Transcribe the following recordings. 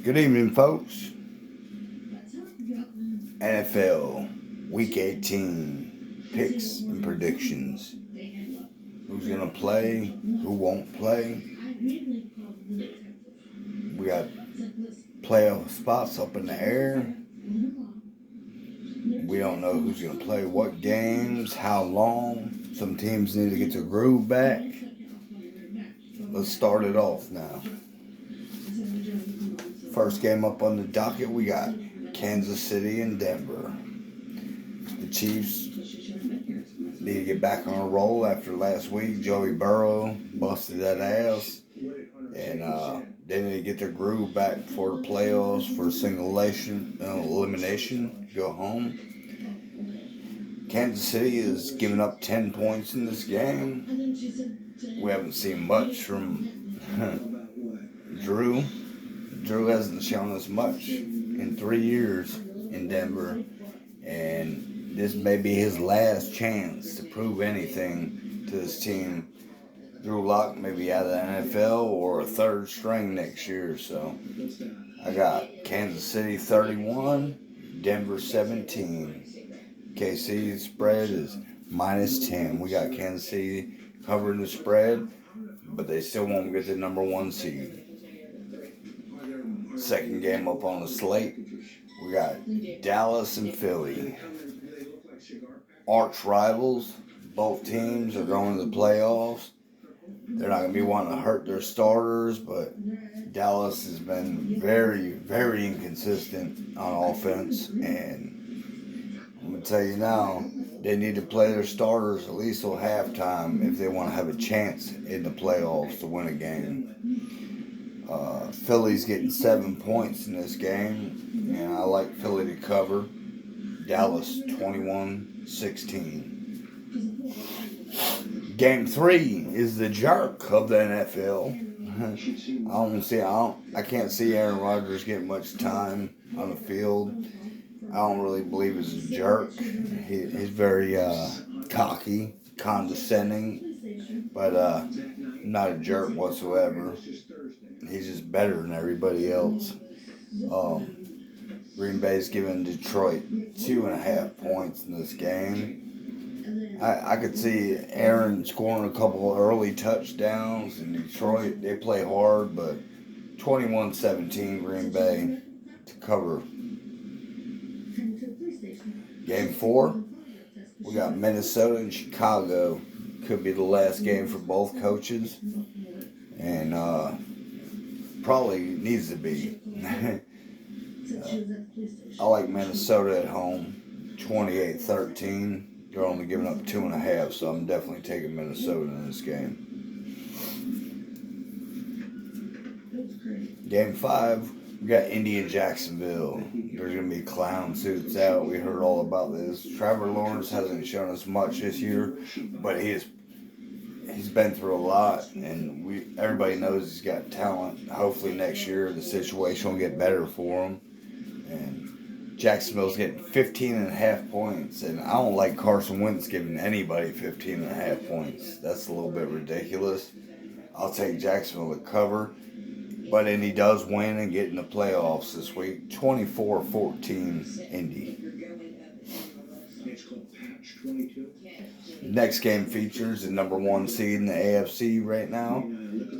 Good evening, folks. NFL Week 18 picks and predictions. Who's going to play? Who won't play? We got playoff spots up in the air. We don't know who's going to play what games, how long. Some teams need to get their groove back. Let's start it off now. First game up on the docket, we got Kansas City and Denver. The Chiefs need to get back on a roll after last week. Joey Burrow busted that ass. And they need to get their groove back for the playoffs, for elimination, go home. Kansas City is giving up 10 points in this game. We haven't seen much from Drew. Drew hasn't shown us much in 3 years in Denver. And this may be his last chance to prove anything to this team. Drew Lock may be out of the NFL or a third string next year. So I got Kansas City 31, Denver 17. KC's spread is -10. We got Kansas City covering the spread, but they still won't get the number 1 seed. Second game up on the slate, we got Dallas and Philly. Arch rivals. Both teams are going to the playoffs. They're not going to be wanting to hurt their starters, but Dallas has been very, very inconsistent on offense. And I'm going to tell you now, they need to play their starters at least till halftime if they want to have a chance in the playoffs to win a game. Philly's getting 7 points in this game, and I like Philly to cover. Dallas 21-16. Game 3 is the jerk of the NFL. I can't see Aaron Rodgers getting much time on the field. I don't really believe he's a jerk. He's very cocky, condescending, but not a jerk whatsoever. He's just better than everybody else. Green Bay's giving Detroit 2.5 points in this game. I could see Aaron scoring a couple of early touchdowns in Detroit. They play hard, but 21-17 Green Bay to cover. Game 4, we got Minnesota and Chicago. Could be the last game for both coaches, and probably needs to be. I like Minnesota at home, 28-13. They're only giving up 2.5, so I'm definitely taking Minnesota in this game. Game 5, we got Indy and Jacksonville. There's going to be clown suits out. We heard all about this. Trevor Lawrence hasn't shown us much this year, but he's been through a lot, and everybody knows he's got talent. Hopefully next year the situation will get better for him. And Jacksonville's getting 15.5 points, and I don't like Carson Wentz giving anybody 15.5 points. That's a little bit ridiculous. I'll take Jacksonville to cover, but Indy does win and get in the playoffs this week. 24-14 Indy. Next game features the number 1 seed in the AFC right now,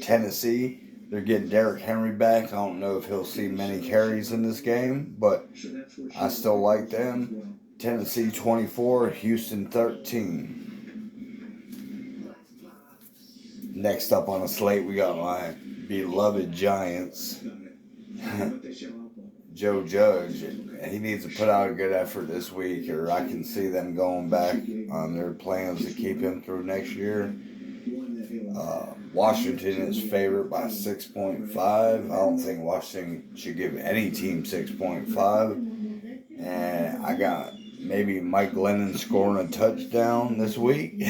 Tennessee. They're getting Derrick Henry back. I don't know if he'll see many carries in this game, but I still like them. Tennessee 24, Houston 13. Next up on the slate, we got my beloved Giants. Joe Judge. He needs to put out a good effort this week, or I can see them going back on their plans to keep him through next year. Washington is favored by 6.5. I don't think Washington should give any team 6.5. And I got maybe Mike Glennon scoring a touchdown this week.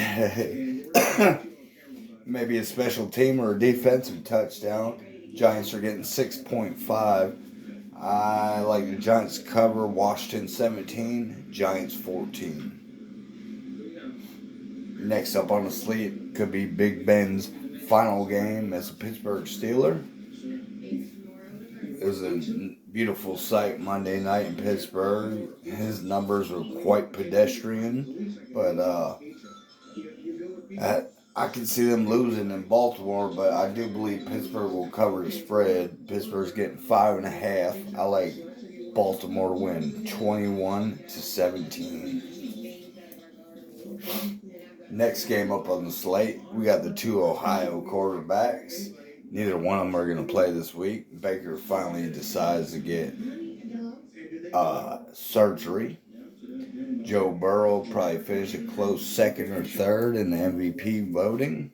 Maybe a special team or a defensive touchdown. Giants are getting 6.5. I like the Giants cover. Washington 17, Giants 14. Next up on the slate could be Big Ben's final game as a Pittsburgh Steeler. It was a beautiful sight Monday night in Pittsburgh. His numbers were quite pedestrian, but I can see them losing in Baltimore, but I do believe Pittsburgh will cover the spread. Pittsburgh's getting 5.5. I like Baltimore to win 21-17. Next game up on the slate, we got the two Ohio quarterbacks. Neither one of them are going to play this week. Baker finally decides to get surgery. Joe Burrow probably finished a close second or third in the MVP voting.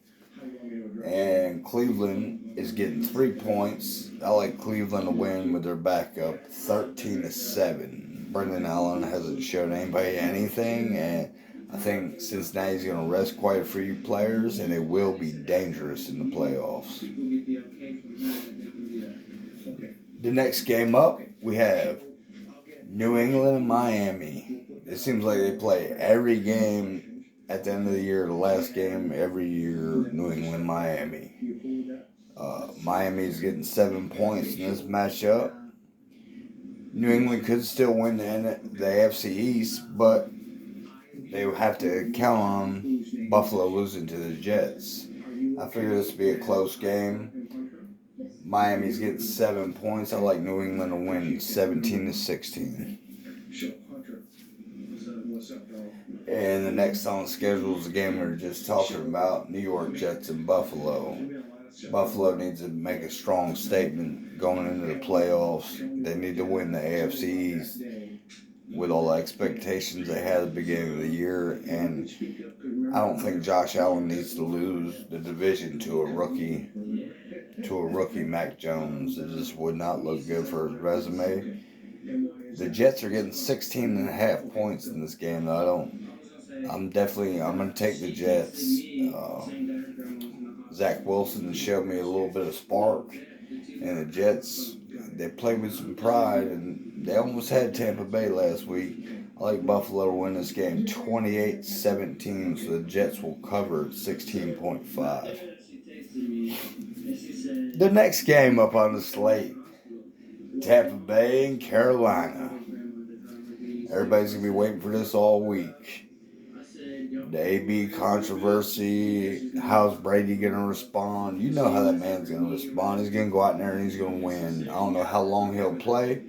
And Cleveland is getting 3 points. I like Cleveland to win with their backup 13-7. Brendan Allen hasn't showed anybody anything, and I think Cincinnati's going to rest quite a few players, and they will be dangerous in the playoffs. The next game up, we have New England and Miami. It seems like they play every game at the end of the year, the last game every year, New England, Miami. Miami's getting 7 points in this matchup. New England could still win the AFC East, but they would have to count on Buffalo losing to the Jets. I figure this would be a close game. Miami's getting 7 points. I like New England to win 17-16. And the next on the schedule is the game we were just talking about, New York Jets and Buffalo. Buffalo needs to make a strong statement going into the playoffs. They need to win the AFC East with all the expectations they had at the beginning of the year. And I don't think Josh Allen needs to lose the division to a rookie Mac Jones. It just would not look good for his resume. The Jets are getting 16.5 points in this game, though. I'm going to take the Jets. Zach Wilson showed me a little bit of spark, and the Jets, they played with some pride, and they almost had Tampa Bay last week. I like Buffalo to win this game 28-17, so the Jets will cover 16.5. The next game up on the slate, Tampa Bay and Carolina. Everybody's going to be waiting for this all week. The AB controversy, how's Brady going to respond? You know how that man's going to respond. He's going to go out there and he's going to win. I don't know how long he'll play.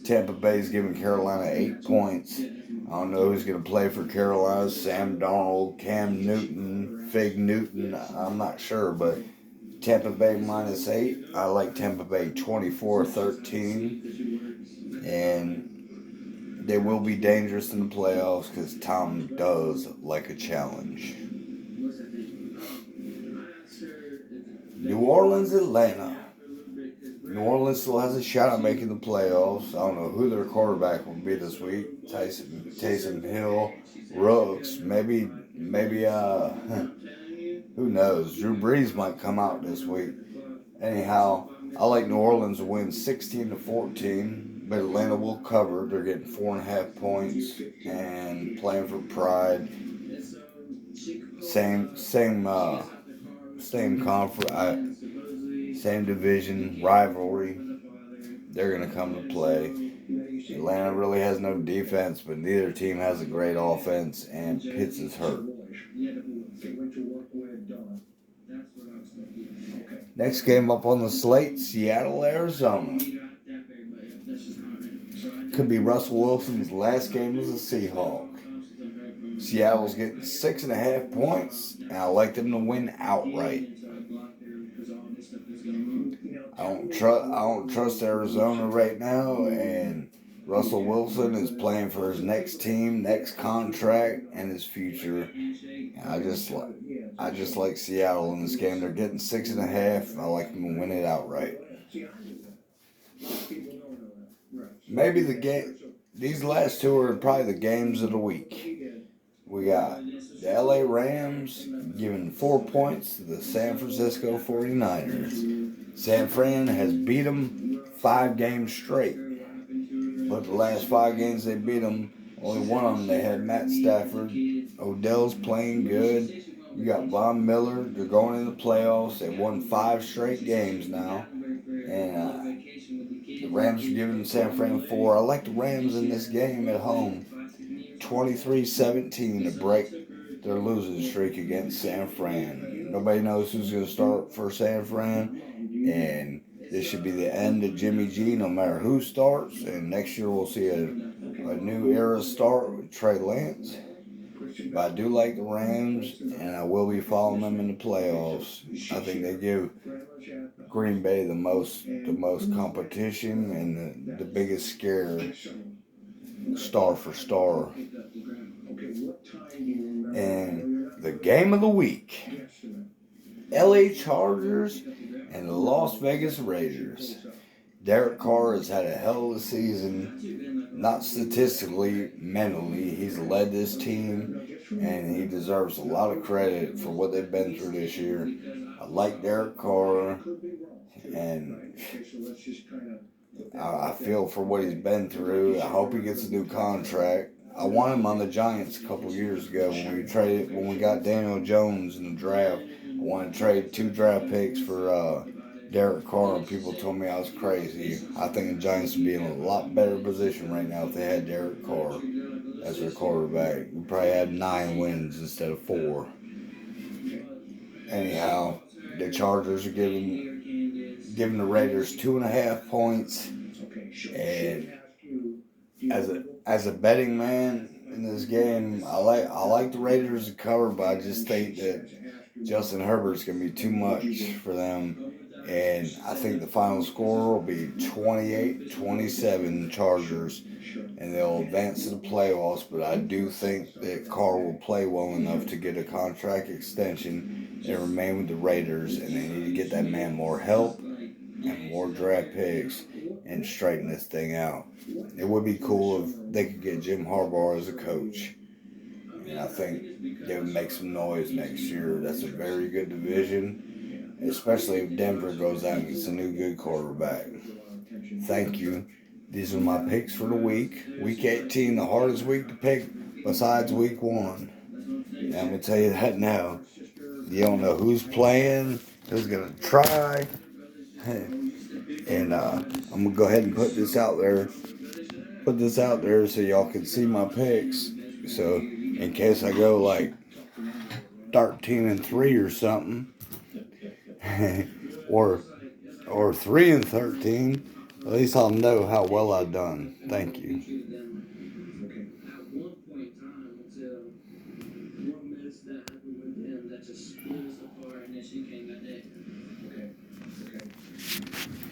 Tampa Bay's giving Carolina 8 points. I don't know who's going to play for Carolina. Sam Darnold, Cam Newton, Fig Newton. I'm not sure, but Tampa Bay -8. I like Tampa Bay 24-13. And they will be dangerous in the playoffs because Tom does like a challenge. New Orleans, Atlanta. New Orleans still has a shot at making the playoffs. I don't know who their quarterback will be this week. Taysom Hill, Rooks, maybe, who knows? Drew Brees might come out this week. Anyhow, I like New Orleans to win 16-14. But Atlanta will cover. They're getting 4.5 points and playing for pride. Same conference, same division, rivalry. They're gonna come to play. Atlanta really has no defense, but neither team has a great offense, and Pitts is hurt. Next game up on the slate, Seattle, Arizona. Could be Russell Wilson's last game as a Seahawk. Seattle's getting 6.5 points, and I like them to win outright. I don't trust Arizona right now, and Russell Wilson is playing for his next team, next contract, and his future. And I just like Seattle in this game. They're getting 6.5. I like them to win it outright. Maybe these last two are probably the games of the week. We got the LA Rams giving 4 points to the San Francisco 49ers. San Fran has beat them 5 games straight. But the last 5 games they beat them, only one of them they had Matt Stafford. Odell's playing good. You got Von Miller. They're going in the playoffs. They won 5 straight games now. And the Rams are giving San Fran 4. I like the Rams in this game at home. 23-17 to break their losing streak against San Fran. Nobody knows who's going to start for San Fran, and this should be the end of Jimmy G no matter who starts, and next year we'll see a new era start with Trey Lance. But I do like the Rams, and I will be following them in the playoffs. I think they give Green Bay the most competition and the biggest scare, star for star. And the game of the week, LA Chargers and the Las Vegas Raiders. Derek Carr has had a hell of a season, not statistically, mentally. He's led this team, and he deserves a lot of credit for what they've been through this year. I like Derek Carr, and I feel for what he's been through. I hope he gets a new contract. I won him on the Giants a couple years ago when we got Daniel Jones in the draft. I wanted to trade 2 draft picks for Derek Carr, and people told me I was crazy. I think the Giants would be in a lot better position right now if they had Derek Carr as their quarterback. We probably had 9 wins instead of 4. Anyhow, the Chargers are giving the Raiders 2.5 points, and as a betting man in this game, I like the Raiders to cover, but I just think that Justin Herbert's gonna be too much for them. And I think the final score will be 28-27 Chargers, and they'll advance to the playoffs. But I do think that Carr will play well enough to get a contract extension and remain with the Raiders, and they need to get that man more help and more draft picks and straighten this thing out. It would be cool if they could get Jim Harbaugh as a coach. And I think they would make some noise next year. That's a very good division, especially if Denver goes out and gets a new good quarterback. Thank you. These are my picks for the week. Week 18, the hardest week to pick besides week 1. And I'm going to tell you that now. You don't know who's playing, who's going to try. And I'm going to go ahead and put this out there so y'all can see my picks. So in case I go like 13-3 or something, or 3-13, at least I'll know how well I've done. Thank you.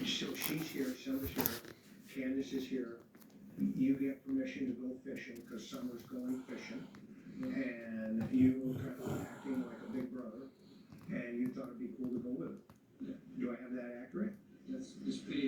So she's here, Summer's here, Candace is here. You get permission to go fishing because Summer's going fishing. And you were kind of acting like a big brother, and you thought it'd be cool to go with it. Do I have that accurate? That's pretty